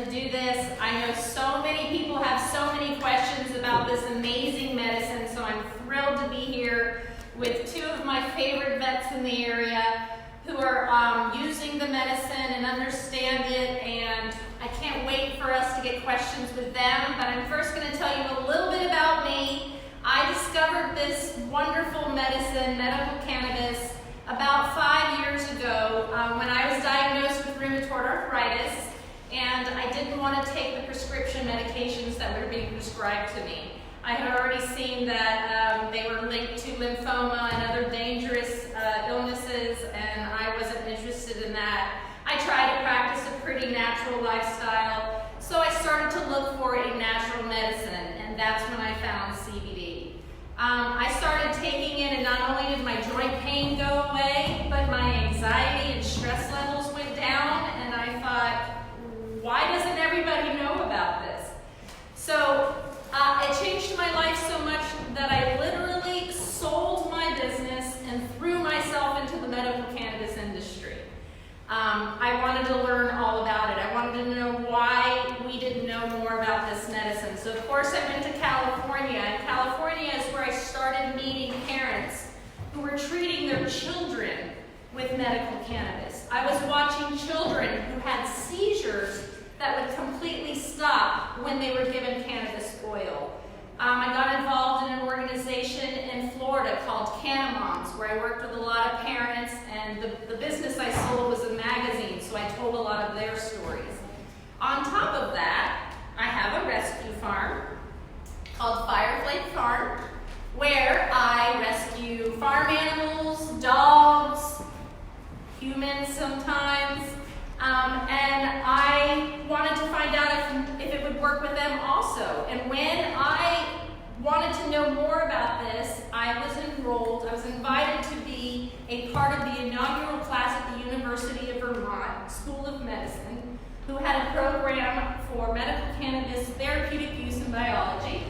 to do this. I know so many people have so many questions about this amazing medicine, so I'm thrilled to be here with two of my favorite vets in the area who are using the medicine and understand it, and I can't wait for us to get questions with them. But I'm first going to tell you a little bit about me. I discovered this wonderful medicine, medical cannabis, about 5 years ago when I was diagnosed with rheumatoid arthritis, and I didn't want to take the prescription medications that were being prescribed to me. I had already seen that they were linked to lymphoma and other dangerous illnesses, and I wasn't interested in that. I tried to practice a pretty natural lifestyle, so I started to look for a natural medicine, and that's when I found CBD. I started taking it, and not only did my joint pain go away, but my anxiety and stress levels went down, and I thought, why doesn't everybody know about this? So it changed my life so much that I literally sold my business and threw myself into the medical cannabis industry. I wanted to learn all about it. I wanted to know why we didn't know more about this medicine. So of course I went to California, and California is where I started meeting parents who were treating their children with medical cannabis. I was watching children who had seizures that would completely stop when they were given cannabis oil. I got involved in an organization in Florida called Cannabis, where I worked with a lot of parents, and the business I sold was a magazine, so I told a lot of their stories. On top of that, I have a rescue farm called Fireflake Farm, where I rescue farm animals, dogs, humans sometimes, and I wanted to find out if it would work with them also. And when I wanted to know more about this, I was invited to be a part of the inaugural class at the University of Vermont School of Medicine, who had a program for medical cannabis therapeutic use in biology.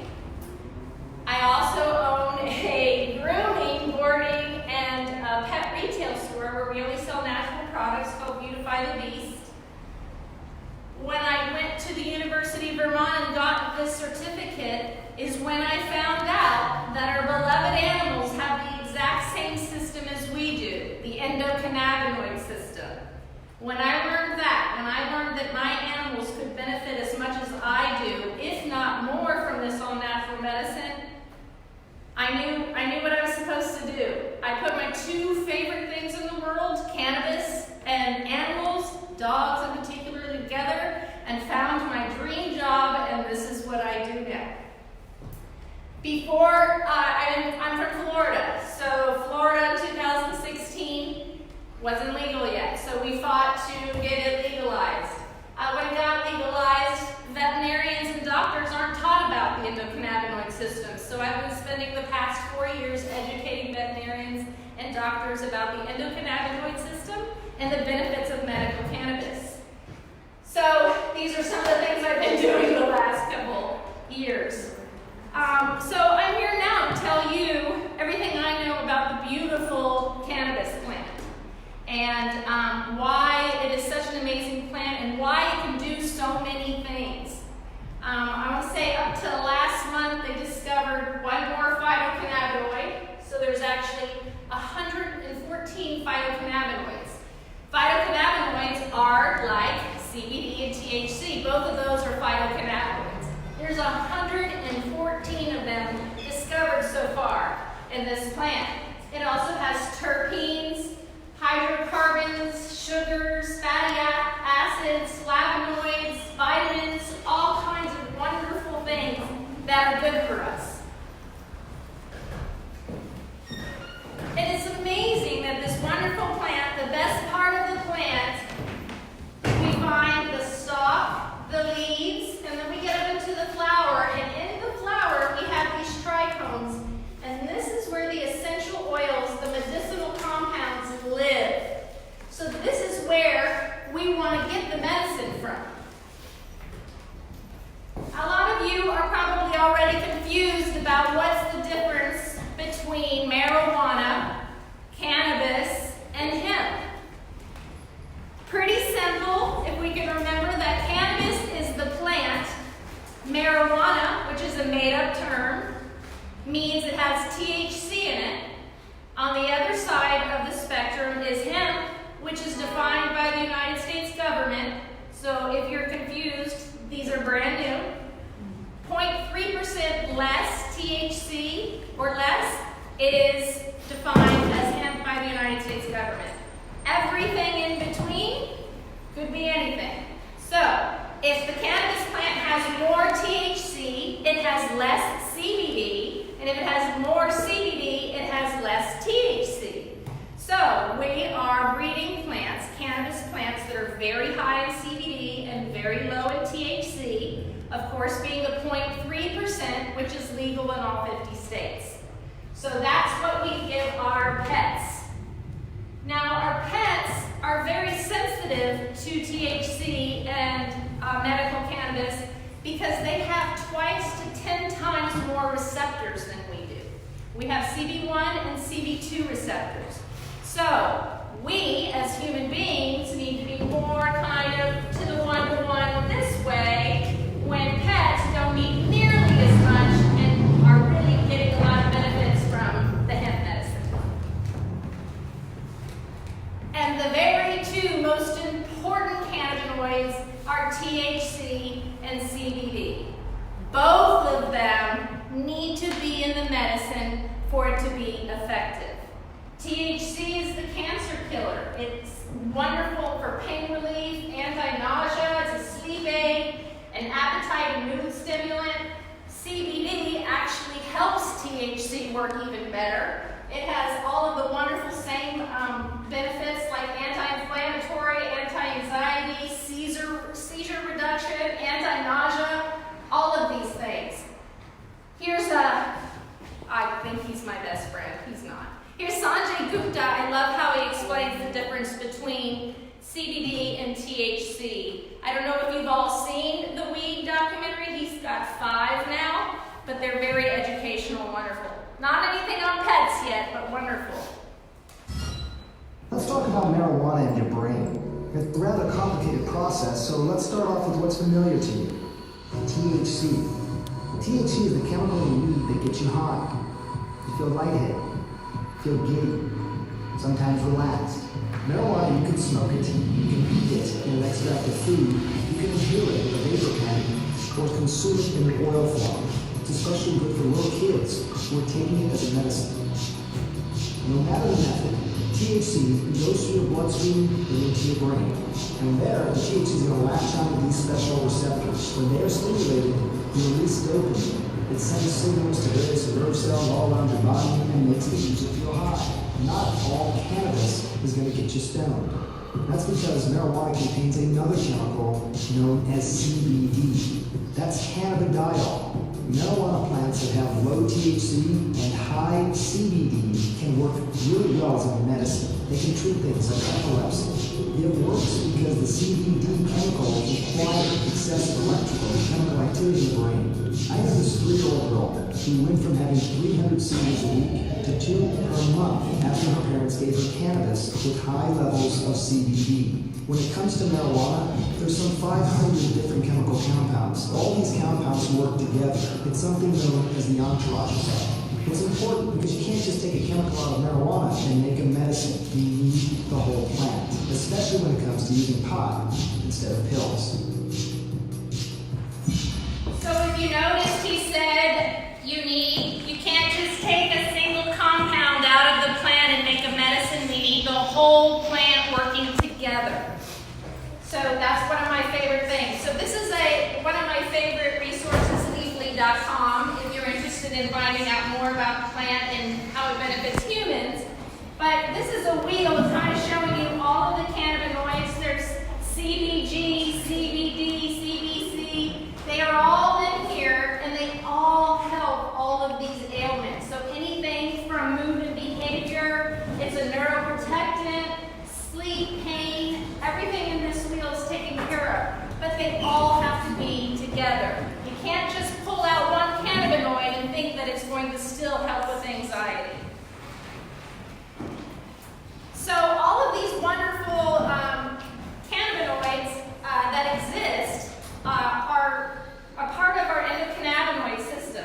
I also own a grooming, boarding, and a pet retail store where we only sell natural products called Beautify the Beast. When I went to the University of Vermont and got this certificate is when I found out that our beloved animals have the exact same system as we do, the endocannabinoid system. When I learned that my animals could benefit as much as I do, if not more, from this all-natural medicine, I knew what I was supposed to do. I put my two favorite things in the world, cannabis and animals, dogs in particular, together, and found my dream job, and this is what I do now. I'm from Florida, so Florida in 2016 wasn't legal yet, so we fought to get it legalized. When it got legalized, veterinarians and doctors aren't taught about the endocannabinoid system, so I've been spending the past 4 years educating veterinarians and doctors about the endocannabinoid system and the benefits of medical cannabis. So these are some of the things I've been doing the last couple years. So I'm here now to tell you everything I know about the beautiful cannabis plant, and why it is such an amazing plant and why it can do so many things. I want to say up to last month they discovered one more phytocannabinoid, so there's actually 114 phytocannabinoids. Phytocannabinoids are like CBD and THC. Both of those are phytocannabinoids. There's 114 of them discovered so far in this plant. It also has terpenes, hydrocarbons, sugars, fatty acids, flavonoids, vitamins, all kinds of wonderful things that are good for us. It is amazing that this wonderful plant, the best part of the plant, we find the stalk, the leaves, and then we get up into the flower, and in the flower we have these trichomes, and this is where the essential oils, the medicinal compounds live. So this is where we want to get the medicine from. made-up term, means it has THC in it. On the other side of the spectrum is hemp, which is defined by the United States government. So if you're confused, these are brand new. 0.3% less THC or less is defined as hemp by the United States government. Everything in between could be anything. So if the cannabis plant has more THC, it has less CBD, and if it has more CBD, it has less THC. So we are breeding plants, cannabis plants that are very high in CBD and very low in THC, of course being the 0.3%, which is legal in all 50 states. So that's what we give our pets. Now our pets are very sensitive to THC and medical cannabis because they have twice to 10 times more receptors than we do. We have CB1 and CB2 receptors. So we, as human beings, need to be more kind of to the one-to-one this way when pets don't need nearly as much and are really getting a lot of benefits from the hemp medicine. And the very two most important cannabinoids are THC and CBD. Both of them need to be in the medicine for it to be effective. THC is the cancer killer. It's wonderful for pain relief, anti-nausea, it's a sleep aid, an appetite and mood stimulant. CBD actually helps THC work even better. It has all of the wonderful same benefits like anti-inflammatory, anti-anxiety, seizure reduction, anti-nausea, all of these things. I think he's my best friend. He's not. Here's Sanjay Gupta. I love how he explains the difference between CBD and THC. I don't know if you've all seen the weed documentary. He's got 5 now, but they're very educational and wonderful. Not anything on pets yet, but wonderful. Let's talk about marijuana and your brain. It's a rather complicated process, so let's start off with what's familiar to you. THC. THC is the chemical in weed that gets you high. You feel lightheaded, feel giddy, sometimes relaxed. Marijuana, you can smoke it, you can eat it in an extract of food, you can inhale it with a vapor pen, or consume it in oil form. It's especially good for little kids who are taking it as a medicine. No matter the method, THC goes through your bloodstream and into your brain. And there, the THC is going to latch onto these special receptors. When they are stimulated, you release dopamine. It sends signals to various nerve cells all around your body and makes the user feel high. Not all cannabis is going to get you stoned. That's because marijuana contains another chemical known as CBD. That's cannabidiol. Marijuana plants that have low THC and high CBD can work really well as a medicine. They can treat things like epilepsy. It works because the CBD chemicals require excessive electrical and chemical activity in the brain. I have this 3-year-old girl who went from having 300 seizures a week to 2 per month after her parents gave her cannabis with high levels of CBD. When it comes to marijuana, there's some 500 different chemical compounds. All these compounds work together. It's something known as the entourage effect. It's important because you can't just take a chemical out of marijuana and make a medicine. You need the whole plant, especially when it comes to using pot instead of pills. So if you noticed, he said you can't just take a single compound out of the plant and make a medicine. We need the whole plant working together. So that's one of my favorite things. So this is one of my favorite resources, leafly.com, if you're interested in finding out more about the plant and how it benefits humans. But this is a wheel kind of showing you all of the cannabinoids. There's CBG, CBD, CBC. They are all in here, and they all help all of these ailments. So anything from mood and behavior, it's a neuroprotectant, sleep, pain, everything in this wheel is taken care of. But they all have to be together. You can't just pull out one cannabinoid and think that it's going to still help with anxiety. So all of these wonderful cannabinoids that exist are a part of our endocannabinoid system.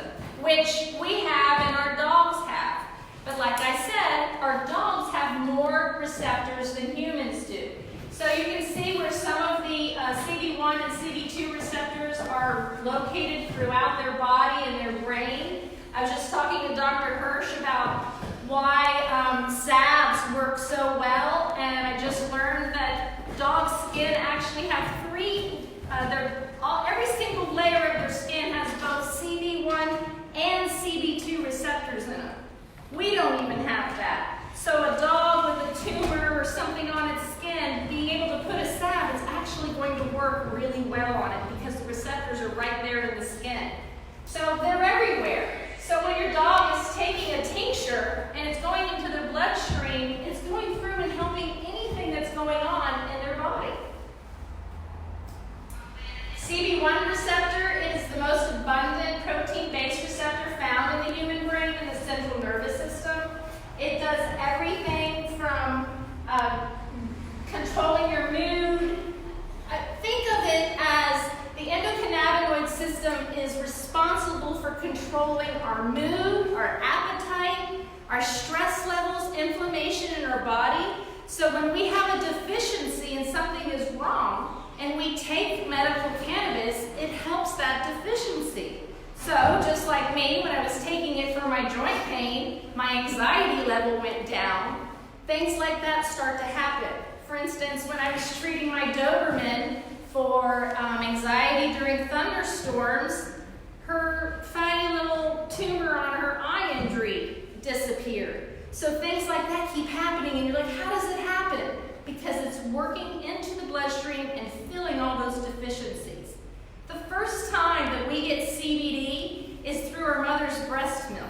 are located throughout their body and their brain. I was just talking to Dr. Hirsch about why salves work so well, and I just learned that dog skin actually have every single layer of their skin has both CB1 and CB2 receptors in them. We don't even have that. So a dog with a tumor or something on its skin, being able to put a salve is actually going to work really well on it because the receptors are right there in the skin. So they're everywhere. So when your dog is taking a tincture and it's going into their bloodstream, it's going through and helping anything that's going on in their body. CB1 receptor is the most abundant protein-based receptor found in the human brain and the central nervous system. It does everything from controlling your mood. Think of it as the endocannabinoid system is responsible for controlling our mood, our appetite, our stress levels, inflammation in our body. So when we have a deficiency and something is wrong, and we take medical cannabis, it helps that deficiency. So just like me, when I was taking it for my joint pain, my anxiety level went down. Things like that start to happen. For instance, when I was treating my Doberman for anxiety during thunderstorms, her fatty little tumor on her eye injury disappeared. So things like that keep happening, and you're like, how does it happen? Because it's working into the bloodstream and filling all those deficiencies. The first time that we get CBD is through our mother's breast milk.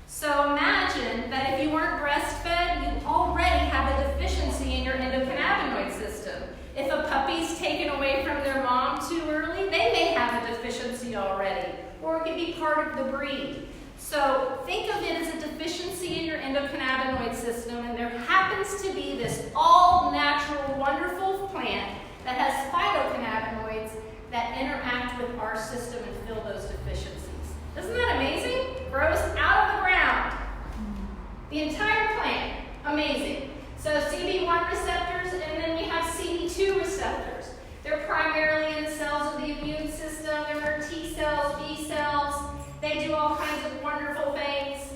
So imagine that if you weren't breastfed, you already have a deficiency in your endocannabinoid system. If a puppy's taken away from their mom too early, they may have a deficiency already, or it could be part of the breed. So think of it as a deficiency in your endocannabinoid system, and there happens to be this all-natural, wonderful plant that has phytocannabinoids that interact with our system and fill those deficiencies. Isn't that amazing? Grows out of the ground. The entire plant. Amazing. So CB1 receptors, and then we have CB2 receptors. They're primarily in the cells of the immune system. There are T cells, B cells. They do all kinds of wonderful things.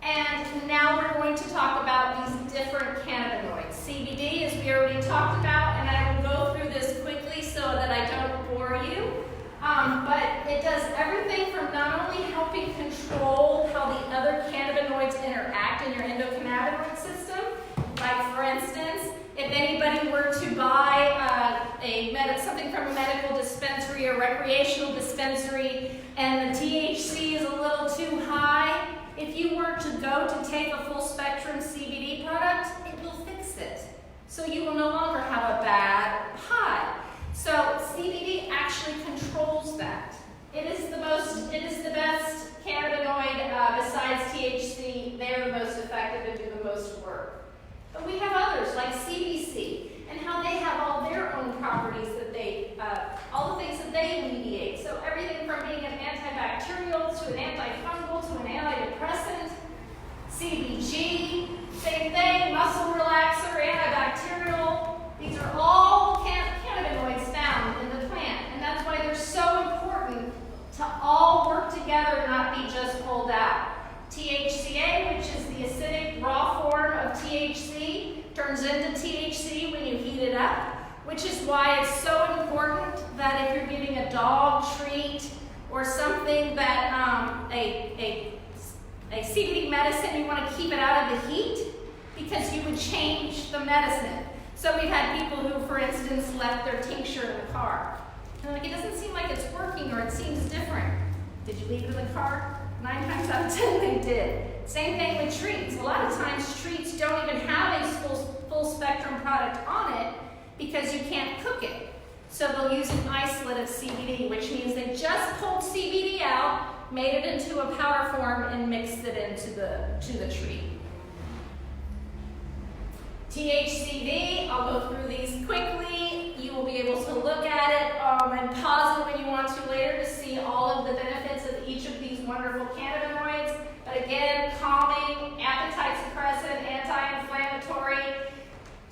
And now we're going to talk about these different cannabinoids. CBD, as we already talked about, and I will go through this quickly so that I don't bore you. But it does everything from not only helping control how the other cannabinoids interact in your endocannabinoid system, like for instance, if anybody were to buy something from a medical dispensary or recreational dispensary and the THC is a little too high, if you were to go to take a full spectrum CBD product, it will fix it. So you will no longer have a bad high. So CBD actually controls that. It is the best cannabinoid besides THC. They're the most effective and do the most work. But we have others like CBC and how they have all their own properties that all the things that they mediate. So everything from being an antibacterial to an antifungal to an antidepressant, CBG, same thing, muscle relaxer, antibacterial. These are all cannabinoids found in the plant, and that's why they're so important to all work together, not be just pulled out. THCA, which is the acidic raw form of THC, turns into THC when you heat it up, which is why it's so important that if you're giving a dog treat or something that a CBD medicine, you want to keep it out of the heat because you would change the medicine. So we've had people who, for instance, left their tincture in the car. They're like, it doesn't seem like it's working or it seems different. Did you leave it in the car? 9 times out of 10 they did. Same thing with treats. A lot of times treats don't even have a full spectrum product on it because you can't cook it. So they'll use an isolate of CBD, which means they just pulled CBD out, made it into a powder form, and mixed it into the treat. THCV, I'll go through these quickly. You will be able to look at it and pause it when you want to later to see all of the benefits of each of these wonderful cannabinoids. But again, calming, appetite suppressant, anti-inflammatory.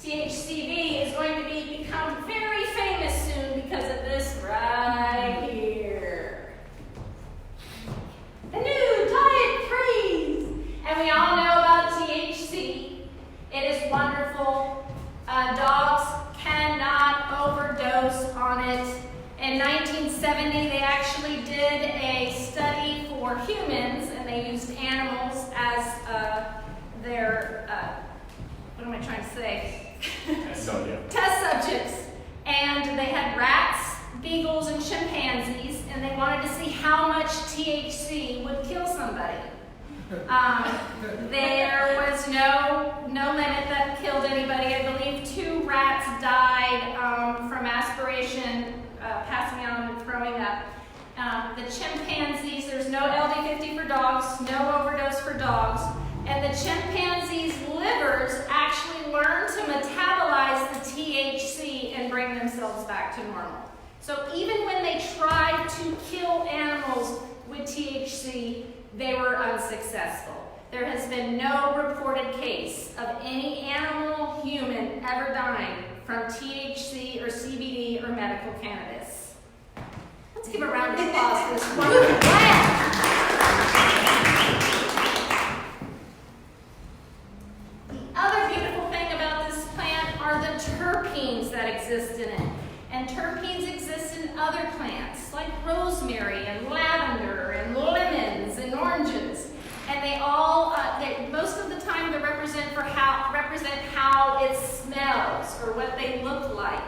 THCV is going to become very famous soon because of this right here. In 1970, they actually did a study for humans, and they used animals as their, what am I trying to say? Test subjects. And they had rats, beagles, and chimpanzees, and they wanted to see how much THC would kill somebody. There was no limit that killed anybody. I believe 2 rats died from aspiration, passing out and throwing up. The chimpanzees, there's no LD50 for dogs, no overdose for dogs, and the chimpanzees' livers actually learn to metabolize the THC and bring themselves back to normal. So even when they tried to kill animals with THC, they were unsuccessful. There has been no reported case of any animal, human ever dying from THC or CBD or medical cannabis. Let's give a round of applause for this wonderful plant. The other beautiful thing about this plant are the terpenes that exist in it. And terpenes exist in other plants like rosemary and lavender and lemons and oranges. And they all, most of the time, they represent how it smells or what they look like.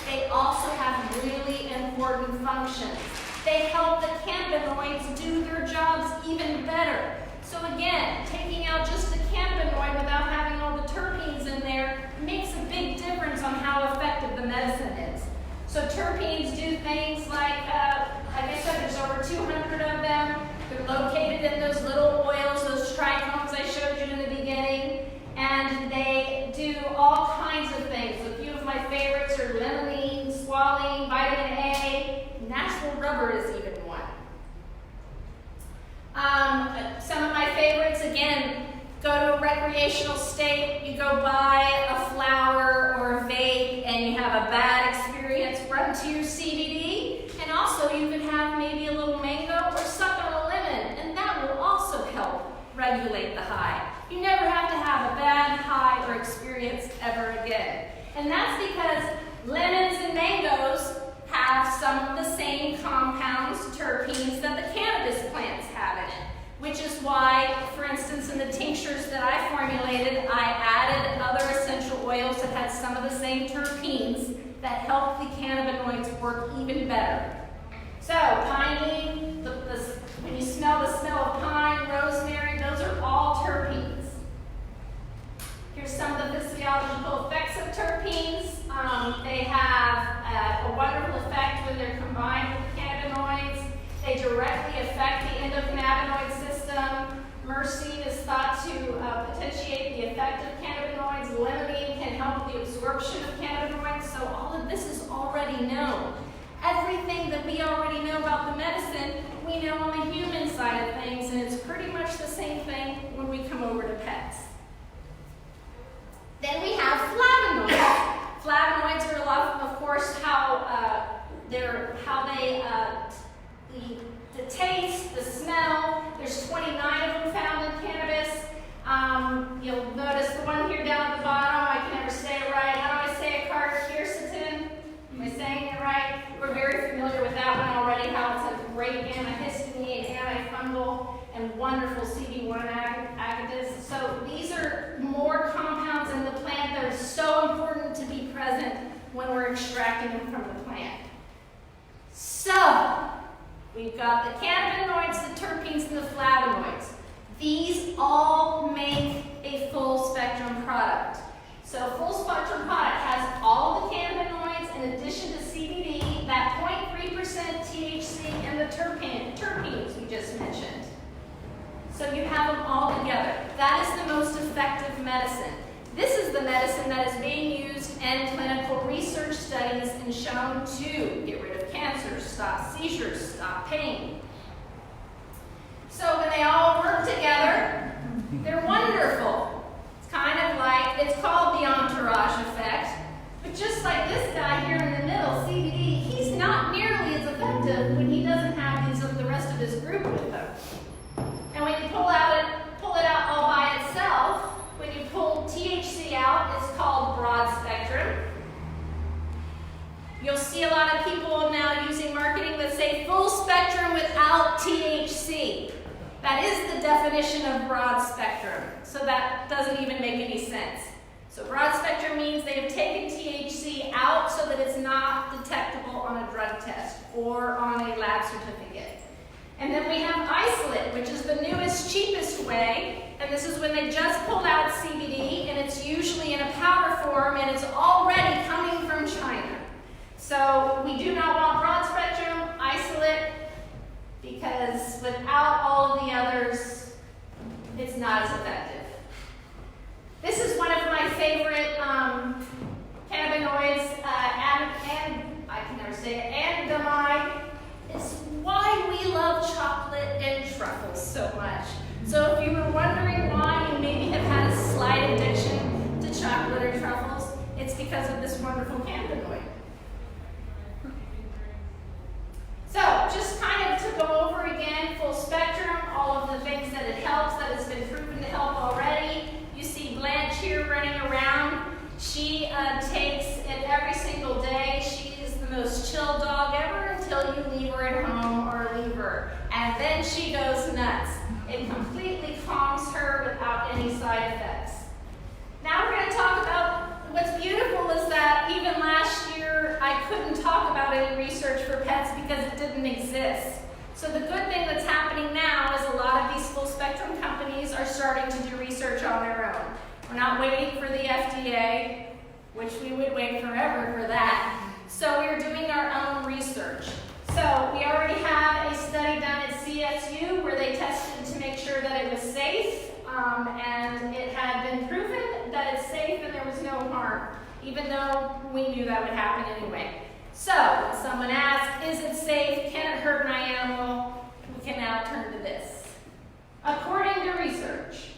They also have really important functions. They help the cannabinoids do their jobs even better. So again, taking out just the cannabinoid without having all the terpenes in there makes a big difference on how effective the medicine is. So terpenes do things like I said, there's over 200 of them. They're located in those little oils, those trichomes I showed you in the beginning, and they do all kinds of things. A few of my favorites are limonene, squalene, vitamin A, natural rubber is even one. Some of my favorites, again, go to a recreational state, you go buy a flower or a vape and you have a bad experience, run to your CBD, and also you can have maybe a little mango or suck on a lemon, and that will also help regulate the high. You never have to have a bad high or experience ever again. And that's because lemons and mangoes have some of the same compounds, terpenes, that the cannabis plants have in it. Which is why, for instance, in the tinctures that I formulated, I added other essential oils that had some of the same terpenes that help the cannabinoids work even better. So, pinene, when you smell the smell of pine, rosemary, those are all terpenes. Here's some of the physiological effects of terpenes. They have a wonderful effect when they're combined with cannabinoids. They directly affect the endocannabinoid system. Myrcene is thought to potentiate the effect of cannabinoids. Limonene can help with the absorption of cannabinoids. So all of this is already known. Everything that we already know about the medicine, we know on the human side of things, and it's pretty much the same thing when we come over to pets. Then we have flavonoids. Flavonoids are, of course, how the taste, the smell. There's 29 of them found in cannabis. You'll notice the one here down at the bottom. I can never say it right. How do I say it, Carter? Quercetin? Am I saying it right? We're very familiar with that one already, how it's a great antihistamine, antifungal, and wonderful CB1 agonist. So these are more compounds in the plant that are so important to be present when we're extracting them from the plant. So, we've got the cannabinoids, the terpenes, and the flavonoids. These all make a full spectrum product. So a full spectrum product has all the cannabinoids in addition to CBD, that 0.3% THC, and the terpenes we just mentioned. So you have them all together. That is the most effective medicine. This is the medicine that is being used in clinical research studies and shown to get rid of cancer, stop seizures, stop pain. So when they all work together, they're wonderful. It's kind of like, it's called the entourage effect, but just like this guy here in the middle, CBD, he's not nearly as effective when he doesn't have the rest of his group with him. And when you pull it out all by itself, when you pull THC out, it's called broad spectrum. You'll see a lot of people now using That is the definition of broad spectrum, so that doesn't even make any sense. So broad spectrum means they have taken THC out so that it's not detectable on a drug test or on a lab certificate. And then we have isolate, which is the newest, cheapest way, and this is when they just pulled out CBD, and it's usually in a powder form, and it's already coming from China. So we do not want broad spectrum, isolate, because without all of the others, it's not as effective. This is one of my favorite cannabinoids, I can never say it, anandamide. It's why we love chocolate and truffles so much. So if you were wondering why you maybe have had a slight addiction to chocolate or truffles, it's because of this wonderful cannabinoid. So just kind of to go over again, full spectrum, all of the things that it helps, that has been proven to help already. You see Blanche here running around. She takes it every single day. She is the most chill dog ever until you leave her at home or leave her. And then she goes nuts. It completely calms her without any side effects. Now we're going to talk about what's beautiful is that even last year I couldn't talk about any research for pets because it didn't exist. So the good thing that's happening now is a lot of these full spectrum companies are starting to do research on their own. We're not waiting for the FDA, which we would wait forever for that. So we're doing our own research. So we already have a study done at CSU where they tested to make sure that it was safe, and it had been proven that it's safe and there was no harm, even though we knew that would happen anyway. So when someone asks, is it safe? Can it hurt my animal? We can now turn to this. According to research,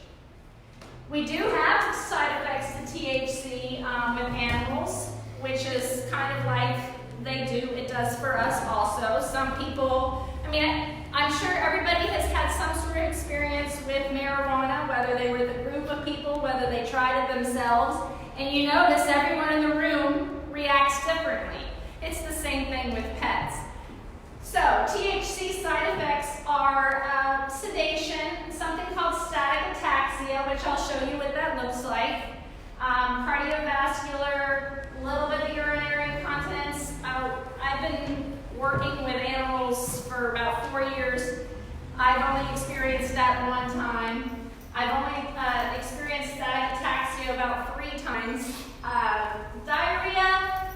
we do have side effects to THC with animals, which is kind of like they do, it does for us also. Some people, I'm sure everybody has had some sort of experience with marijuana, whether they were the group of people, whether they tried it themselves, and you notice everyone in the room reacts differently. It's the same thing with pets. So THC side effects are sedation, something called static ataxia, which I'll show you what that looks like, cardiovascular, a little bit of urinary incontinence. I've been working with animals for about 4 years. I've only experienced that one time. I've only experienced static ataxia about 3 times. Diarrhea,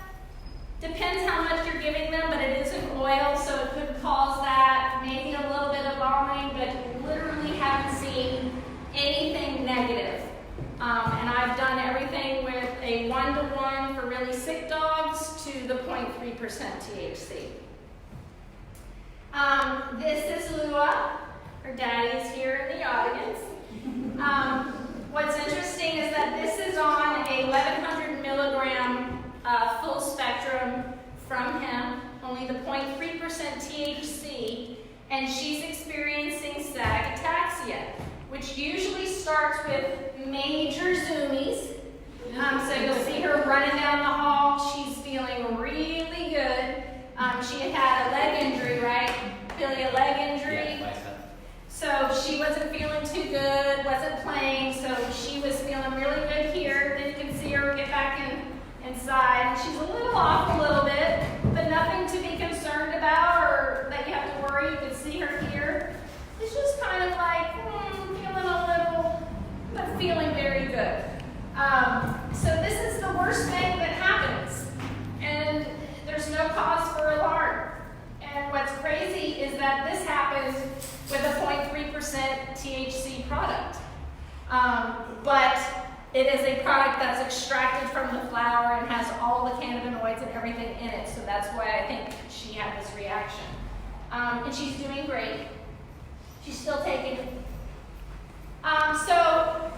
depends how much you're giving them, but it is an oil, so it could cause that. Maybe a little bit of vomiting, but literally haven't seen anything negative. And I've done everything with a 1-to-1 for really sick dogs to the 0.3% THC. This is Lua. Her daddy is here in the audience. What's interesting is that this is on a 1,100 milligram full spectrum from him, only the 0.3% THC, and she's experiencing static ataxia, which usually starts with major zoomies. So you'll see her running down the hall. She's feeling really good. She had a leg injury, right? Billy, a leg injury? Yeah, so she wasn't feeling too good, wasn't playing, so she was feeling really good here. Then you can see her get back inside. She's a little off a little bit, but nothing to be concerned about or that you have to worry. You can see her here. It's just kind of like feeling a little, but feeling very good. So this is the worst thing that happens, and there's no cause for alarm. And what's crazy is that this happens with a 0.3% THC product. But it is a product that's extracted from the flower and has all the cannabinoids and everything in it. So that's why I think she had this reaction. And she's doing great. She's still taking it. So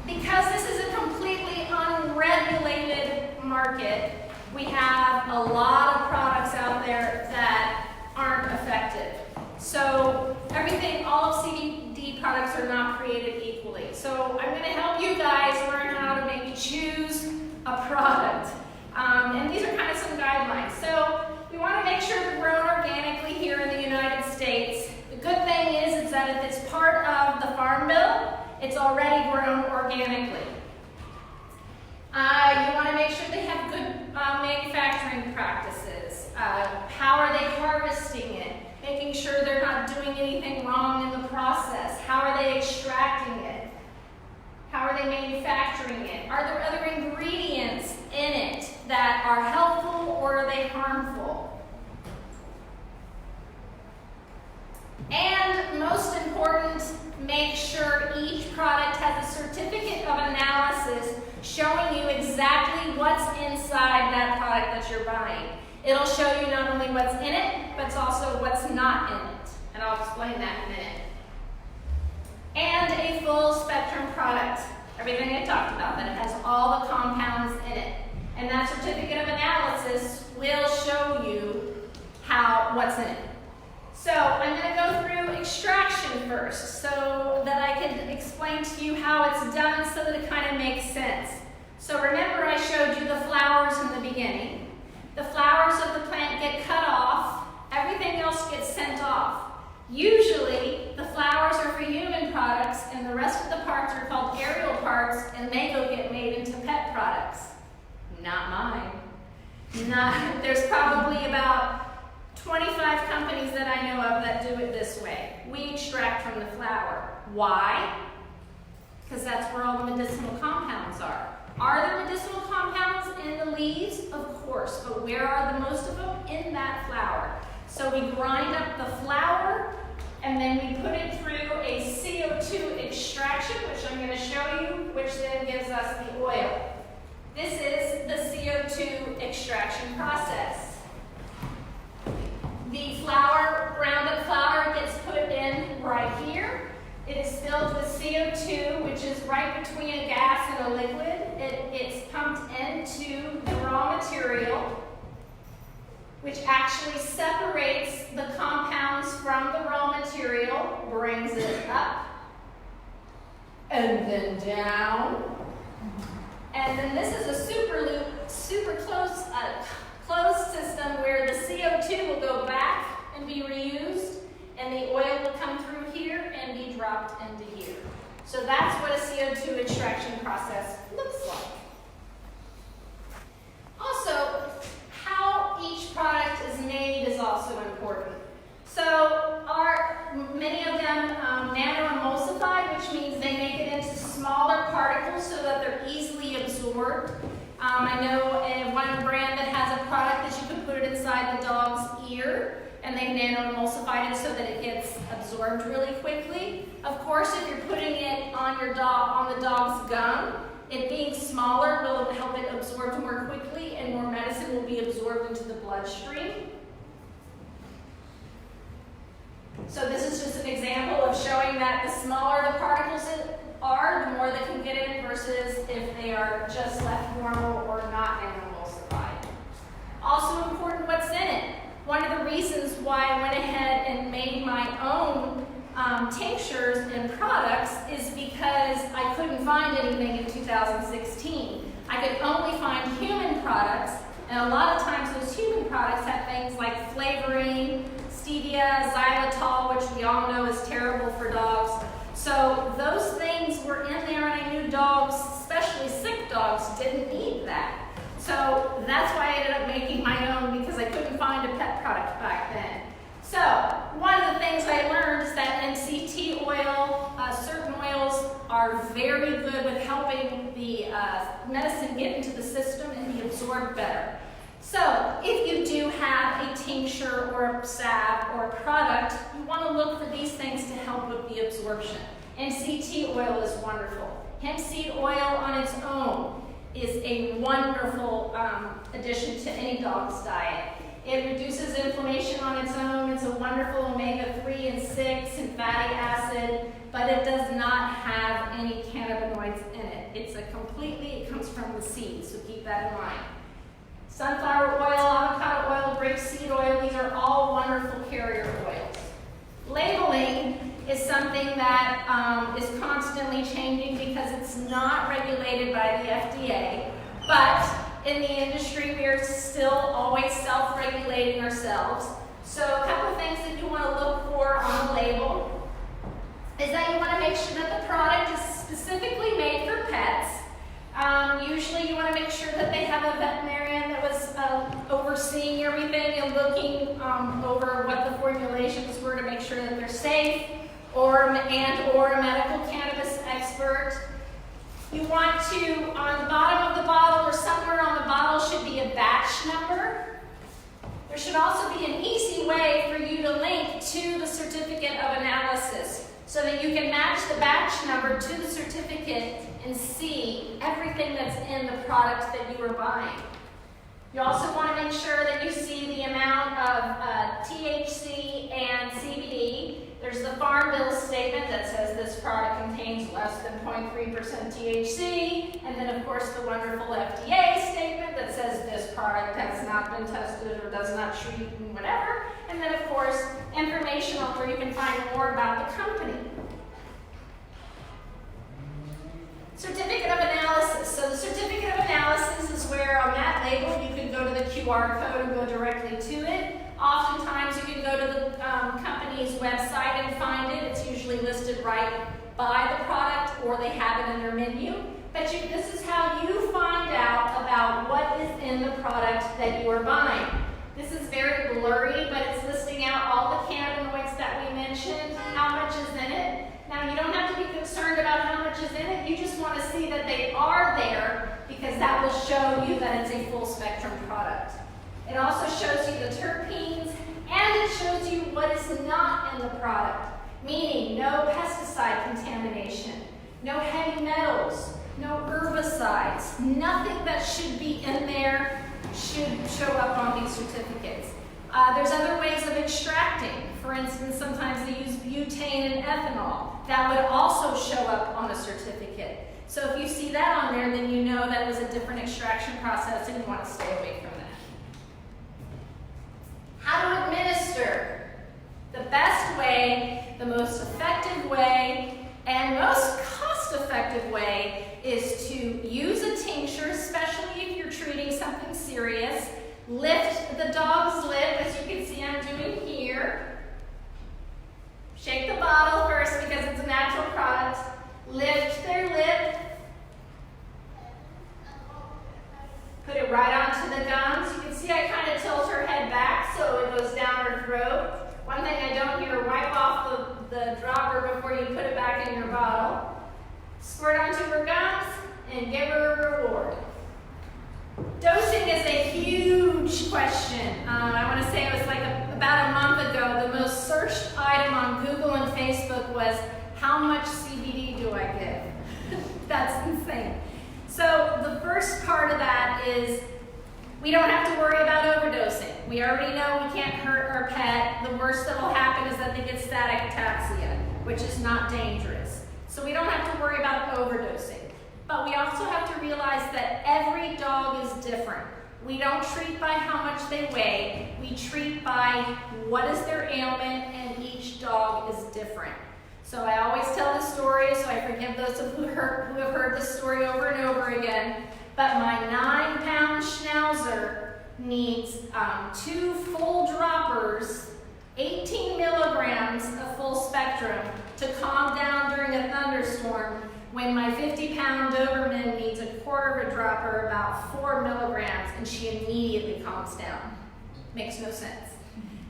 because this is a completely unregulated market, we have a lot of products out there that aren't effective. So everything, all of CBD products are not created equally. So I'm going to help you guys learn how to maybe choose a product. And these are kind of some guidelines. So we want to make sure they're grown organically here in the United States. The good thing is it's that if it's part of the Farm Bill, it's already grown organically. You want to make sure they have good manufacturing practices. How are they harvesting it? Making sure they're not doing anything wrong in the process. How are they extracting it? How are they manufacturing it? Are there other ingredients in it that are helpful or are they harmful? And most important, make sure each product has a certificate of analysis showing you exactly what's inside that product that you're buying. It'll show you not only what's in it, but it's also what's not in it. And I'll explain that in a minute. And a full spectrum product. Everything I talked about, that it has all the compounds in it. And that certificate of analysis will show you what's in it. So I'm going to go through extraction first so that I can explain to you how it's done so that it kind of makes sense. So remember I showed you the flowers in the beginning. The flowers of the plant get cut off, everything else gets sent off. Usually the flowers are for human products and the rest of the parts are called aerial parts and they go get made into pet products. Not mine. There's probably about 25 companies that I know of that do it this way. We extract from the flower. Why? Because that's where all the medicinal compounds are. Are there medicinal compounds in the leaves? Of course, but where are the most of them? In that flower. So we grind up the flower and then we put it through a CO2 extraction, which I'm going to show you, which then gives us the oil. This is the CO2 extraction process. The ground up flour gets put in right here. It is filled with CO2, which is right between a gas and a liquid. It's pumped into the raw material, which actually separates the compounds from the raw material, brings it up, and then down. And then this is a super closed system where the CO2 will go back and be reused, and the oil will come through here and be dropped into here. So that's what a CO2 extraction process looks like. Also, how each product is made is also important. So many of them nano-emulsified, which means they make it into smaller particles so that they're easily absorbed. I know one brand that has a product that you can put it inside the dog's ear, and they've nano-emulsified it so that it gets absorbed really quickly. Of course, if you're putting it on the dog's gum, it being smaller will help it absorb more quickly, and more medicine will be absorbed into the bloodstream. So this is just an example of showing that the smaller the particles are, the more they can get in versus if they are just left normal or not nano-emulsified. Also important what's in it. One of the reasons why I went ahead and made my own tinctures and products is because I couldn't find anything in 2016. I could only find human products, and a lot of times those human products have things like flavoring, stevia, xylitol, which we all know is terrible for dogs. So those things were in there, and I knew dogs, especially sick dogs, didn't eat that. So that's why I ended up making my own, because I couldn't find a pet product back then. So one of the things I learned is that MCT oil, certain oils are very good with helping the medicine get into the system and be absorbed better. So if you do have a tincture or a salve or a product, you want to look for these things to help with the absorption. MCT oil is wonderful. Hemp seed oil on its own is a wonderful addition to any dog's diet. It reduces inflammation on its own. It's a wonderful omega-3 and 6 and fatty acid, but it does not have any cannabinoids in it. It comes from the seeds, so keep that in mind. Sunflower oil, avocado oil, grapeseed oil, these are all wonderful carrier oils. Labeling is something that is constantly changing because it's not regulated by the FDA, but in the industry we are still always self-regulating ourselves. So a couple of things that you want to look for on the label. is that you want to make sure that the product is specifically made for pets. Usually you want to make sure that they have a veterinarian that was overseeing everything and looking over what the formulations were to make sure that they're safe, or a medical cannabis expert. You want to, on the bottom of the bottle or somewhere on the bottle should be a batch number. There should also be an easy way for you to link to the certificate of analysis so that you can match the batch number to the certificate and see everything that's in the product that you are buying. You also want to make sure that you see the amount of THC and CBD. There's the Farm Bill statement that says this product contains less than 0.3% THC, and then of course the wonderful FDA statement that says this product has not been tested or does not treat and whatever, and then of course information on where you can find more about the company. Certificate of analysis. So the certificate of analysis is where on that label you can go to the QR code and go directly to it. Oftentimes you can go to the company's website and find it. It's usually listed right by the product, or they have it in their menu. But this is how you find out about what is in the product that you are buying. This is very blurry, but it's listing out all the cannabinoids that we mentioned, how much is in it. Now, you don't have to be concerned about how much is in it. You just want to see that they are there, because that will show you that it's a full spectrum product. It also shows you the terpenes, and it shows you what is not in the product, meaning no pesticide contamination, no heavy metals, no herbicides. Nothing that should be in there should show up on these certificates. There's other ways of extracting. For instance, sometimes they use butane and ethanol. That would also show up on a certificate. So if you see that on there, then you know that was a different extraction process and you want to stay away from that. How to administer. The best way, the most effective way, and most cost-effective way is to use a tincture, especially if you're treating something serious. Lift the dog's lip, as you can see I'm doing here. Shake the bottle first because it's a natural product. Lift their lip. Put it right onto the gums. You can see I kind of tilt her head back so it goes down her throat. One thing I don't hear, wipe off the dropper before you put it back in your bottle. Squirt onto her gums and give her a reward. Dosing is a huge question. I want to say it was like about a month ago, the most searched item on Google and Facebook was, how much CBD do I give? That's insane. So the first part of that is we don't have to worry about overdosing. We already know we can't hurt our pet. The worst that will happen is that they get static ataxia, which is not dangerous. So we don't have to worry about overdosing. But we also have to realize that every dog is different. We don't treat by how much they weigh. We treat by what is their ailment, and each dog is different. So I always tell this story, so I forgive those who have heard this story over and over again. But my 9-pound Schnauzer needs 2 full droppers, 18 milligrams of full spectrum to calm down during a thunderstorm, when my 50-pound Doberman needs a quarter of a dropper, about 4 milligrams, and she immediately calms down. Makes no sense.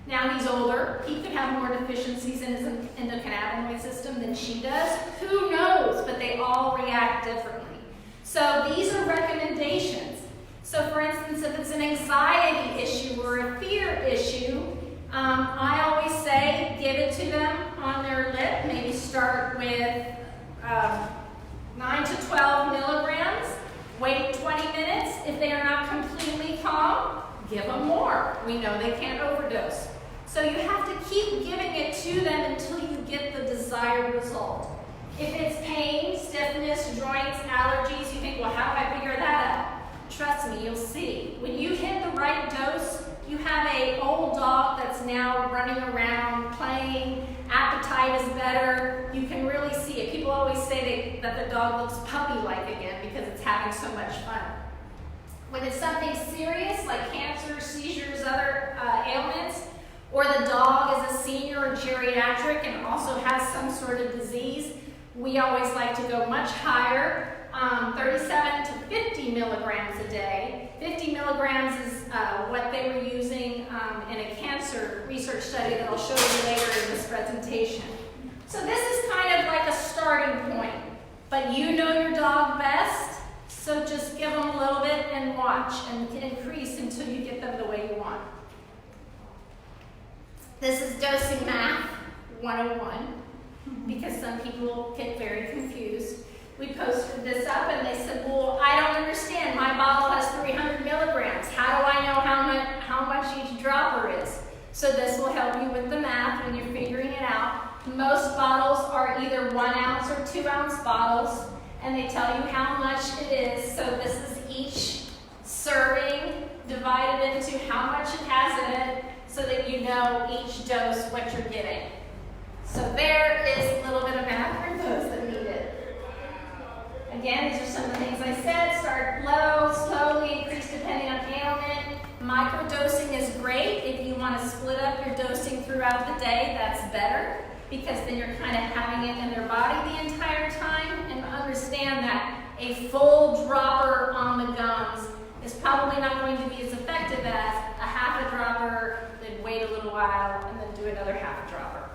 Now he's older. He could have more deficiencies in his endocannabinoid system than she does. Who knows? But they all react differently. So these are recommendations. So for instance, if it's an anxiety issue or a fear issue, I always say give it to them on their lip. Maybe start with 9 to 12 milligrams. Wait 20 minutes. If they are not completely calm, give them more. We know they can't overdose. So you have to keep giving it to them until you get the desired result. If it's pain, stiffness, joints, allergies, you think, well, how do I figure that out? Trust me, you'll see. When you hit the right dose, you have an old dog that's now running around, playing, appetite is better. You can really see it. People always say that the dog looks puppy-like again because it's having so much fun. When it's something serious like cancer, seizures, other ailments, or the dog is a senior or geriatric and also has some sort of disease, we always like to go much higher, 37 to 50 milligrams a day. 50 milligrams is what they were using in a cancer research study that I'll show you later in this presentation. So this is kind of like a starting point, but you know your dog best, so just give them a little bit and watch and increase until you get them the way you want. This is dosing math 101, because some people get very confused. We posted this up and they said, well, I don't understand. My bottle has 300 milligrams. How do I know how much each dropper is? So this will help you with the math when you're figuring it out. Most bottles are either 1 ounce or 2 ounce bottles, and they tell you how much it is. So this is each serving divided into how much it has in it, so that you know each dose what you're getting. So there is a little bit of math for those that need it. Again, these are some of the things I said. Start low, slowly increase depending on ailment. Microdosing is great. If you want to split up your dosing throughout the day, that's better, because then you're kind of having it in their body the entire time. And understand that a full dropper on the gums is probably not going to be as effective as a half a dropper, then wait a little while, and then do another half a dropper.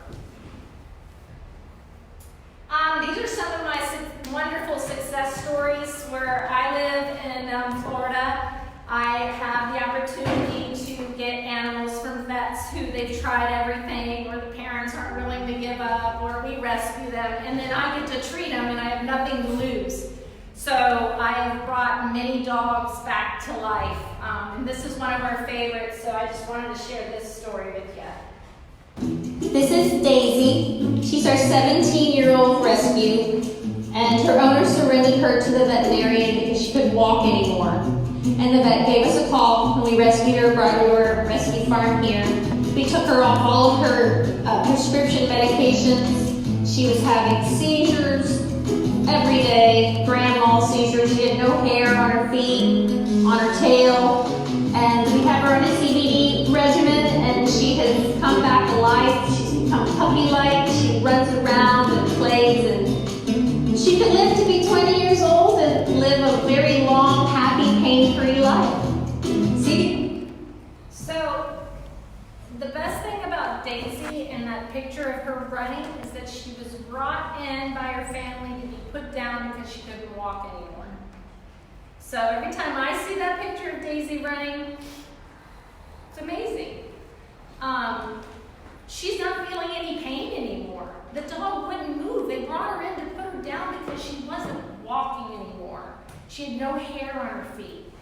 These are some of my wonderful success stories where I live in Florida. I have the opportunity to get animals from vets who they've tried everything, or the parents aren't willing to give up, or we rescue them, and then I get to treat them and I have nothing to lose. So I have brought many dogs back to life, and this is one of our favorites, so I just wanted to share this story with you. This is Daisy. She's our 17-year-old rescue, and her owner surrendered her to the veterinarian because she couldn't walk anymore. And the vet gave us a call, and we rescued her, brought her to our rescue farm here. We took her off all of her prescription medications. She was having seizures every day, grand mal seizures. She had no hair on her feet, on her tail, and we have her on a CBD regimen, and she has come back to life. She's become puppy-like. She runs around and plays, and she could live to be 20 years old and live a very long, happy, pain-free life. See? So the best thing about Daisy and that picture of her running is that she was brought in by her family to be put down because she couldn't walk anymore. So every time I see that picture of Daisy running, it's amazing. She's not feeling any pain anymore. The dog wouldn't move. They brought her in to put her down because she wasn't walking anymore. She had no hair on her feet.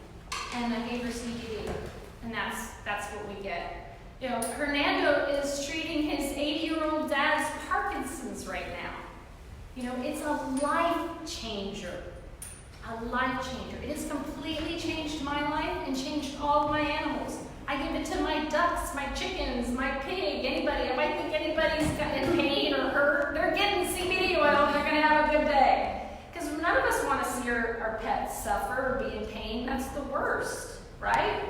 And I gave her CBD. And that's what we get. You know, Hernando is treating his 80-year-old dad's Parkinson's right now. You know, it's a life changer. A life changer. It has completely changed my life and changed all of my animals. I give it to my ducks, my chickens, my pig, anybody. If I think anybody's in pain or hurt, they're getting CBD oil and they're going to have a good day. Because none of us want to see our pets suffer or be in pain. That's the worst, right?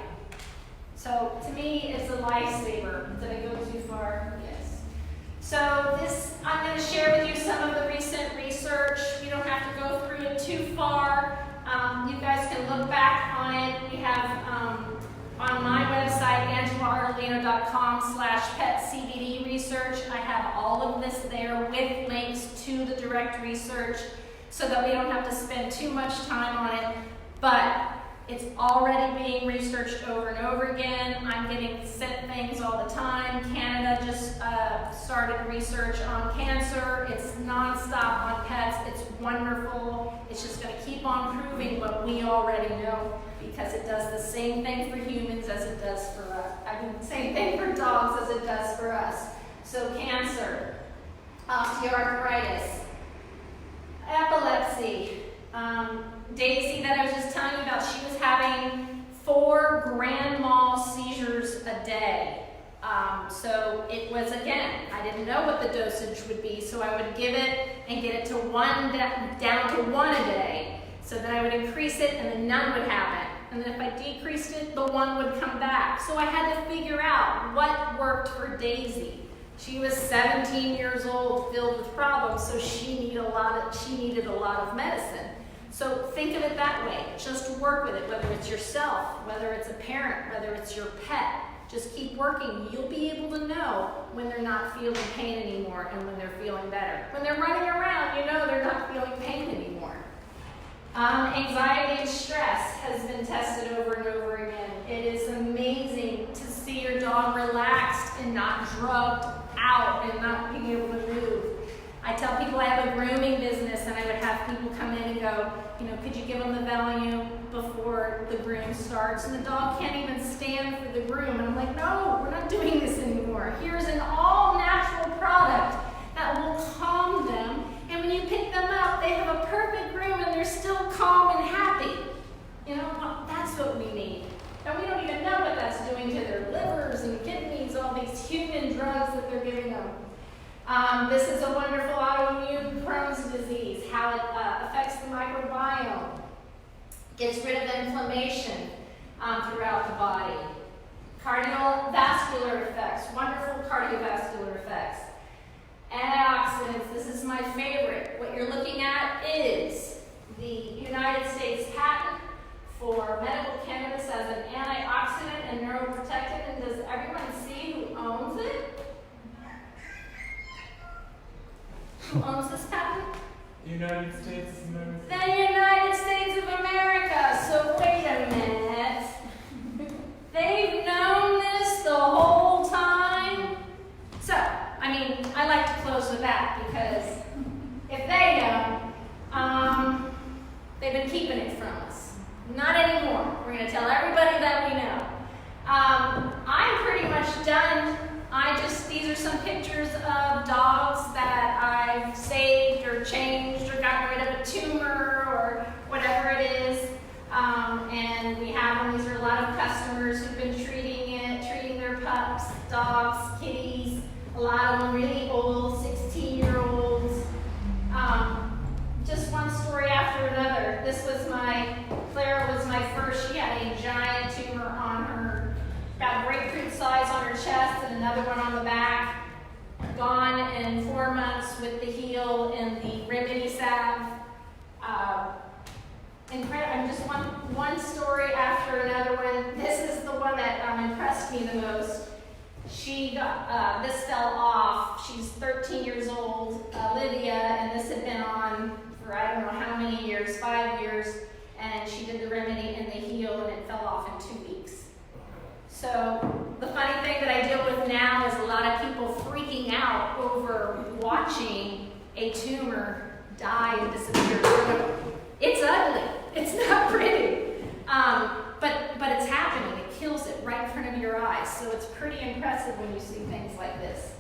So to me, it's a lifesaver. Did I go too far? Yes. So this, I'm going to share with you some of the recent research. We don't have to go through it too far. You guys can look back on it. We have on my website, angelaardolino.com/petcbd research. I have all of this there with links to the direct research so that we don't have to spend too much time on it. But it's already being researched over and over again. I'm getting sent things all the time. Canada just started research on cancer. It's nonstop on pets. It's wonderful. It's just going to keep on proving what we already know, because it does the same thing for humans as it does for us. I mean, same thing for dogs as it does for us. So cancer, osteoarthritis, epilepsy, Daisy that I was just telling you about, she was having 4 grand mal seizures a day. So it was, again, I didn't know what the dosage would be, so I would give it and get it to down to 1 a day. So then I would increase it and then none would happen. And then if I decreased it, the 1 would come back. So I had to figure out what worked for Daisy. She was 17 years old, filled with problems, so she needed a lot of medicine. So think of it that way. Just work with it, whether it's yourself, whether it's a parent, whether it's your pet. Just keep working. You'll be able to know when they're not feeling pain anymore and when they're feeling better. When they're running around, you know they're not feeling pain anymore. Anxiety and stress has been tested over and over again. It is amazing to see your dog relaxed and not drugged out and not being able to move. I tell people I have a grooming business, and I would have people come in and go, could you give them the Valium before the groom starts? And the dog can't even stand for the groom. And I'm like, no, we're not doing this anymore. Here's an all-natural product that will calm them. And when you pick them up, they have a perfect groom and they're still calm and happy. That's what we need. And we don't even know what that's doing to their livers and kidneys, all these human drugs that they're giving them. This is a wonderful autoimmune Crohn's disease, how it affects the microbiome, gets rid of inflammation throughout the body. Cardiovascular effects, wonderful cardiovascular effects. Antioxidants, this is my favorite. What you're looking at is the United States patent for medical cannabis as an antioxidant and neuroprotectant. And does everyone see who owns it? Who owns this patent? The United States of America. The United States of America. So wait a minute. They've known this the whole time? So, I like to close with that because if they know, they've been keeping it from us. Not anymore. We're going to tell everybody that we know. I'm pretty much done. These are some pictures of dogs that I've saved or changed or gotten rid of a tumor or whatever it is. And we have them. These are a lot of customers who've been treating their pups, dogs, kitties, a lot of them really old, 16-year-olds. Just one story after another. Clara was my first. She had a giant tumor on her, about grapefruit size on her chest and another one on the back. Gone in 4 months with the heel and the remedy salve. Incredible. Just one story after another one. This is the one that impressed me the most. She got, this fell off. She's 13 years old, Olivia, and this had been on for I don't know how many years, 5 years, and she did the remedy and the heel and it fell off in 2 weeks. So the funny thing that I deal with now is a lot of people freaking out over watching a tumor die and disappear. It's ugly. It's not pretty. But it's happening. It kills it right in front of your eyes. So it's pretty impressive when you see things like this.